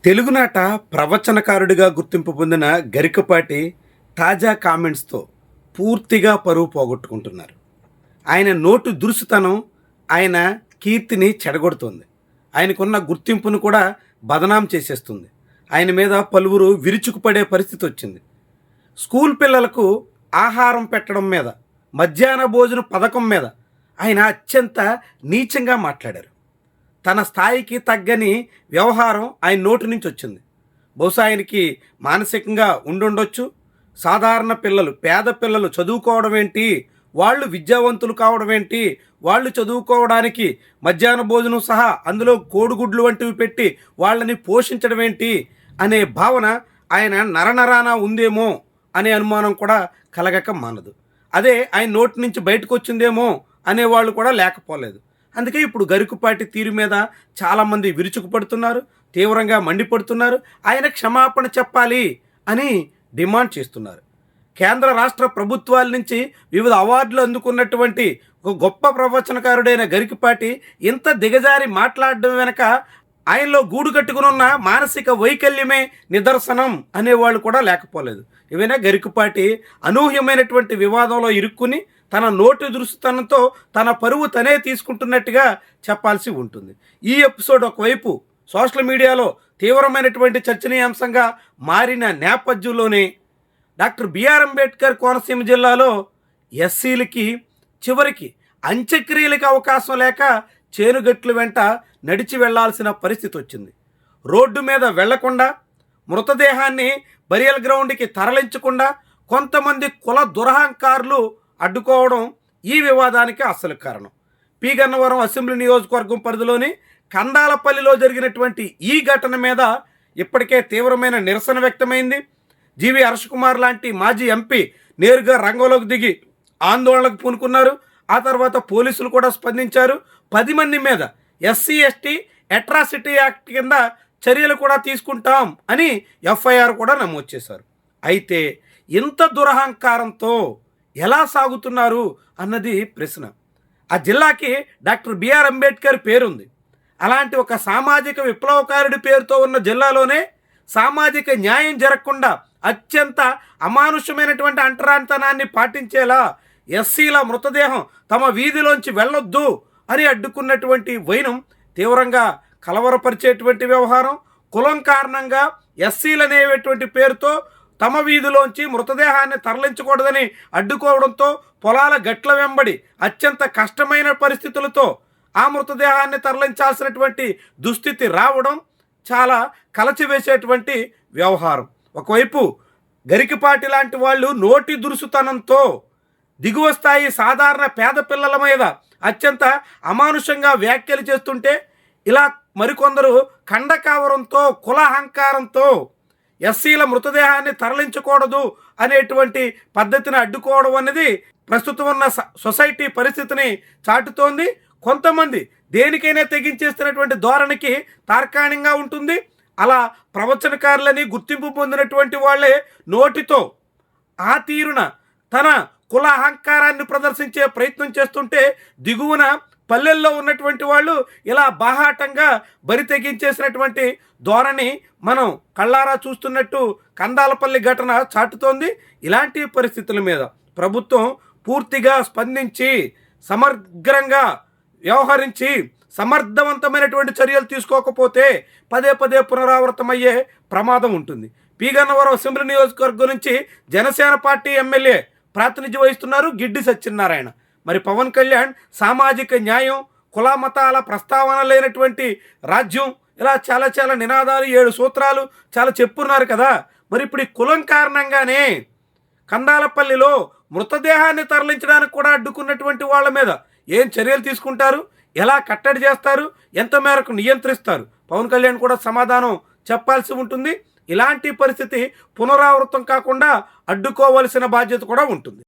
తెలుగునాట ప్రవచనకారుడిగా గుర్తింపు పొందిన గరికపాటి తాజా కామెంట్స్తో పూర్తిగా పరువు పోగొట్టుకుంటున్నారు. ఆయన నోటు దురుసుతనం ఆయన కీర్తిని చెడగొడుతుంది. ఆయనకున్న గుర్తింపును కూడా బదనాం చేసేస్తుంది. ఆయన మీద పలువురు విరుచుకుపడే పరిస్థితి వచ్చింది. స్కూల్ పిల్లలకు ఆహారం పెట్టడం మీద, మధ్యాహ్న భోజన పథకం మీద ఆయన అత్యంత నీచంగా మాట్లాడారు. తన స్థాయికి తగ్గని వ్యవహారం ఆయన నోటి నుంచి వచ్చింది. బహుశా ఆయనకి మానసికంగా ఉండుండొచ్చు. సాధారణ పిల్లలు, పేద పిల్లలు చదువుకోవడం ఏంటి, వాళ్ళు విద్యావంతులు కావడం ఏంటి, వాళ్ళు చదువుకోవడానికి మధ్యాహ్న భోజనం సహా అందులో కోడిగుడ్లు వంటివి పెట్టి వాళ్ళని పోషించడం ఏంటి అనే భావన ఆయన నరనరాన ఉందేమో అనే అనుమానం కూడా కలగక మానదు. అదే ఆయన నోటి నుంచి బయటకు వచ్చిందేమో అనేవాళ్ళు కూడా లేకపోలేదు. అందుకే ఇప్పుడు గరికపాటి తీరు మీద చాలామంది విరుచుకుపడుతున్నారు, తీవ్రంగా మండిపడుతున్నారు. ఆయన క్షమాపణ చెప్పాలి అని డిమాండ్ చేస్తున్నారు. కేంద్ర రాష్ట్ర ప్రభుత్వాల నుంచి వివిధ అవార్డులు అందుకున్నటువంటి ఒక గొప్ప ప్రవచనకారుడైన గరికపాటి ఇంత దిగజారి మాట్లాడడం వెనక ఆయనలో గూడు కట్టుకుని ఉన్న మానసిక వైకల్యమే నిదర్శనం అనేవాళ్ళు కూడా లేకపోలేదు. ఏవైనా గరికపాటి అనూహ్యమైనటువంటి వివాదంలో ఇరుక్కుని తన నోటి దురుసుతనంతో తన పరువు తనే తీసుకుంటున్నట్టుగా చెప్పాల్సి ఉంటుంది. ఈ ఎపిసోడ్ ఒకవైపు సోషల్ మీడియాలో తీవ్రమైనటువంటి చర్చనీయాంశంగా మారిన నేపథ్యంలోనే డాక్టర్ బిఆర్ అంబేద్కర్ కోనసీమ జిల్లాలో ఎస్సీలకి చివరికి అంత్యక్రియలకు అవకాశం లేక చేనుగట్ల వెంట నడిచి వెళ్లాల్సిన పరిస్థితి వచ్చింది. రోడ్డు మీద వెళ్లకుండా, మృతదేహాన్ని బరియల్ గ్రౌండ్కి తరలించకుండా కొంతమంది కుల దురహంకారులు అడ్డుకోవడం ఈ వివాదానికి అసలు కారణం. పి గన్నవరం అసెంబ్లీ నియోజకవర్గం పరిధిలోని కందాలపల్లిలో జరిగినటువంటి ఈ ఘటన మీద ఇప్పటికే తీవ్రమైన నిరసన వ్యక్తమైంది. జీవి హర్ష్ కుమార్ లాంటి మాజీ ఎంపీ నేరుగా రంగంలోకి దిగి ఆందోళనకు పూనుకున్నారు. ఆ తర్వాత పోలీసులు కూడా స్పందించారు. 10 మంది మీద ఎస్సీ ఎస్టీ అట్రాసిటీ యాక్ట్ కింద చర్యలు కూడా తీసుకుంటాం అని ఎఫ్ఐఆర్ కూడా నమోదు చేశారు. అయితే ఇంత దురహంకారంతో ఎలా సాగుతున్నారు అన్నది ప్రశ్న. ఆ జిల్లాకి డాక్టర్ బిఆర్ అంబేద్కర్ పేరుంది. అలాంటి ఒక సామాజిక విప్లవకారుడి పేరుతో ఉన్న జిల్లాలోనే సామాజిక న్యాయం జరగకుండా అత్యంత అమానుషమైనటువంటి అంటరానితనాన్ని పాటించేలా ఎస్సీల మృతదేహం తమ వీధిలోంచి వెళ్ళొద్దు అని అడ్డుకున్నటువంటి వైనం తీవ్రంగా కలవరపరిచేటువంటి వ్యవహారం. కులం కారణంగా ఎస్సీలు అనేటువంటి పేరుతో తమ వీధిలోంచి మృతదేహాన్ని తరలించకూడదని అడ్డుకోవడంతో పొలాల గట్ల వెంబడి అత్యంత కష్టమైన పరిస్థితులతో ఆ మృతదేహాన్ని తరలించాల్సినటువంటి దుస్థితి రావడం చాలా కలచివేసేటువంటి వ్యవహారం. ఒకవైపు గరికపాటి లాంటి వాళ్ళు నోటి దురుసుతనంతో దిగువ స్థాయి సాధారణ పేద పిల్లల మీద అత్యంత అమానుషంగా వ్యాఖ్యలు చేస్తుంటే, ఇలా మరికొందరు ఖండకావరంతో కులహంకారంతో ఎస్సీల మృతదేహాన్ని తరలించకూడదు అనేటువంటి పద్ధతిని అడ్డుకోవడం అనేది ప్రస్తుతం ఉన్న సొసైటీ పరిస్థితిని చాటుతోంది. కొంతమంది దేనికైనా తెగించేస్తున్నటువంటి ధోరణికి తార్కాణంగా ఉంటుంది. అలా ప్రవచనకారులని గుర్తింపు పొందినటువంటి వాళ్ళే నోటితో ఆ తీరున తన కుల అహంకారాన్ని ప్రదర్శించే ప్రయత్నం చేస్తుంటే, దిగువన పల్లెల్లో ఉన్నటువంటి వాళ్ళు ఇలా బాహాటంగా బరి తెగించేసినటువంటి ధోరణి మనం కళ్ళారా చూస్తున్నట్టు కందాలపల్లి ఘటన చాటుతోంది. ఇలాంటి పరిస్థితుల మీద ప్రభుత్వం పూర్తిగా స్పందించి సమగ్రంగా వ్యవహరించి సమర్థవంతమైనటువంటి చర్యలు తీసుకోకపోతే పదే పదే పునరావృతమయ్యే ప్రమాదం ఉంటుంది. పి గన్నవరం అసెంబ్లీ నియోజకవర్గం నుంచి జనసేన పార్టీ ఎమ్మెల్యే ప్రాతినిధ్యం వహిస్తున్నారు గిడ్డి సత్యనారాయణ. మరి పవన్ కళ్యాణ్ సామాజిక న్యాయం, కుల మతాల ప్రస్తావన లేనటువంటి రాజ్యం, ఇలా చాలా నినాదాలు, 7 సూత్రాలు చాలా చెప్పున్నారు కదా. మరి ఇప్పుడు ఈ కులం కారణంగానే కందాలపల్లిలో మృతదేహాన్ని తరలించడానికి కూడా అడ్డుకున్నటువంటి వాళ్ళ మీద ఏం చర్యలు తీసుకుంటారు, ఎలా కట్టడి చేస్తారు, ఎంత మేరకు నియంత్రిస్తారు? పవన్ కళ్యాణ్ కూడా సమాధానం చెప్పాల్సి ఉంటుంది. ఇలాంటి పరిస్థితి పునరావృతం కాకుండా అడ్డుకోవాల్సిన బాధ్యత కూడా ఉంటుంది.